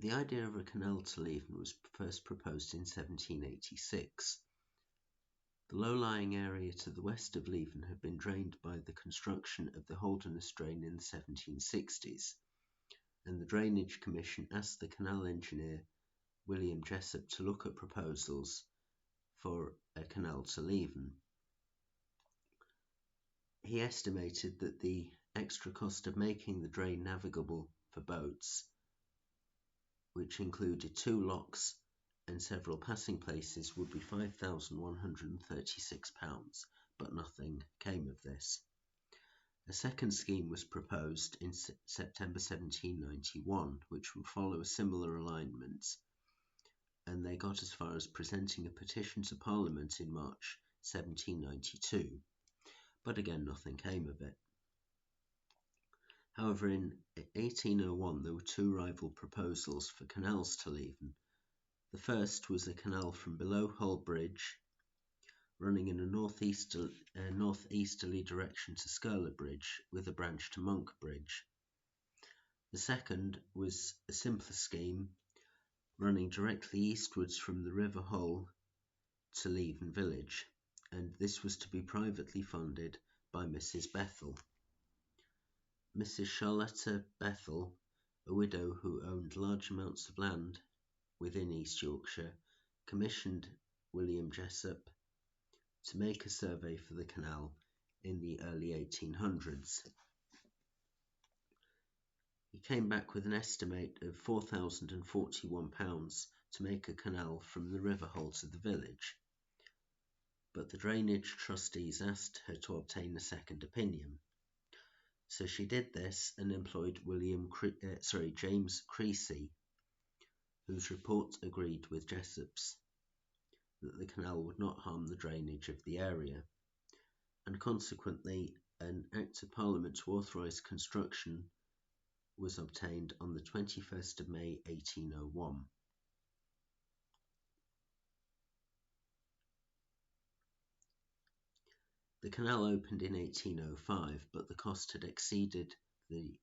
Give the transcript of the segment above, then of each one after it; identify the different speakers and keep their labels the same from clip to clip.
Speaker 1: The idea of a canal to Leven was first proposed in 1786. The low-lying area to the west of Leven had been drained by the construction of the Holderness Drain in the 1760s, and the Drainage Commission asked the canal engineer William Jessup to look at proposals for a canal to Leven. He estimated that the extra cost of making the drain navigable for boats, which included 2 locks and several passing places, would be £5,136, but nothing came of this. A second scheme was proposed in September 1791, which would follow a similar alignment, and they got as far as presenting a petition to Parliament in March 1792, but again nothing came of it. However, in 1801 there were 2 rival proposals for canals to Leven. The first was a canal from below Hull Bridge, running in a northeasterly direction to Skirler Bridge, with a branch to Monk Bridge. The second was a simpler scheme, running directly eastwards from the River Hull to Leven village, and this was to be privately funded by Mrs. Bethel. Mrs. Charlotta Bethel, a widow who owned large amounts of land within East Yorkshire, commissioned William Jessup to make a survey for the canal in the early 1800s. He came back with an estimate of £4,041 to make a canal from the River Hull to the village, but the drainage trustees asked her to obtain a second opinion. So she did this and employed James Creasy, whose report agreed with Jessup's that the canal would not harm the drainage of the area, and consequently an Act of Parliament to authorise construction was obtained on the 21st of May 1801. The canal opened in 1805, but the cost had exceeded the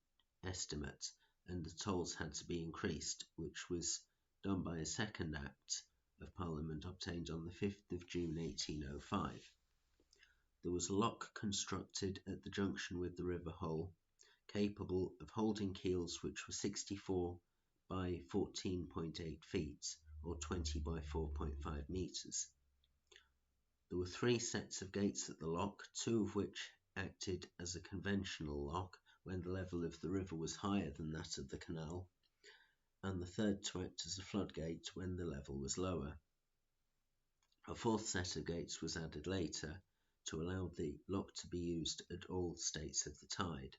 Speaker 1: estimate and the tolls had to be increased, which was done by a second Act of Parliament obtained on the 5th of June 1805. There was a lock constructed at the junction with the River Hull, capable of holding keels which were 64 by 14.8 feet, or 20 by 4.5 metres. There were 3 sets of gates at the lock, 2 of which acted as a conventional lock when the level of the river was higher than that of the canal, and the third to act as a floodgate when the level was lower. A 4th set of gates was added later to allow the lock to be used at all states of the tide.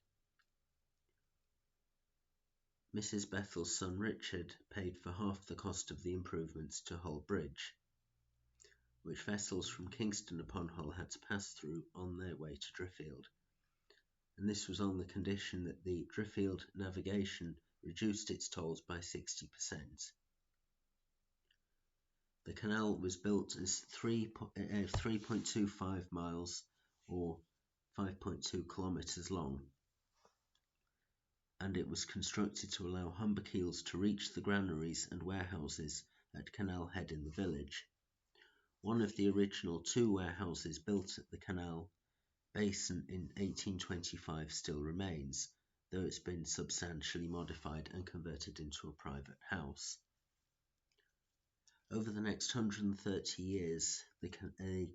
Speaker 1: Mrs. Bethel's son Richard paid for half the cost of the improvements to Hull Bridge, which vessels from Kingston upon Hull had to pass through on their way to Driffield, and this was on the condition that the Driffield navigation reduced its tolls by 60%. The canal was built as 3.25 miles or 5.2 kilometres long, and it was constructed to allow humber keels to reach the granaries and warehouses at Canal Head in the village. One of the original 2 warehouses built at the canal basin in 1825 still remains, though it's been substantially modified and converted into a private house. Over the next 130 years, the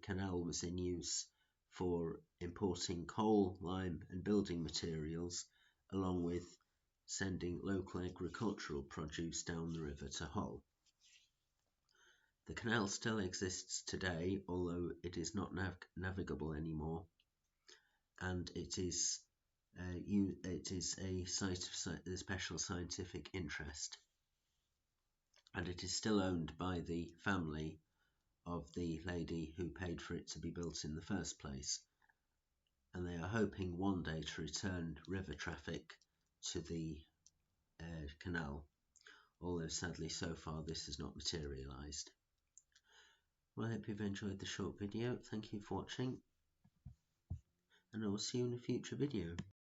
Speaker 1: canal was in use for importing coal, lime and building materials, along with sending local agricultural produce down the river to Hull. The canal still exists today, although it is not navigable anymore, and it is a site of special scientific interest, and it is still owned by the family of the lady who paid for it to be built in the first place, and they are hoping one day to return river traffic to the canal, although sadly so far this has not materialised. Well, I hope you've enjoyed the short video. Thank you for watching, and I will see you in a future video.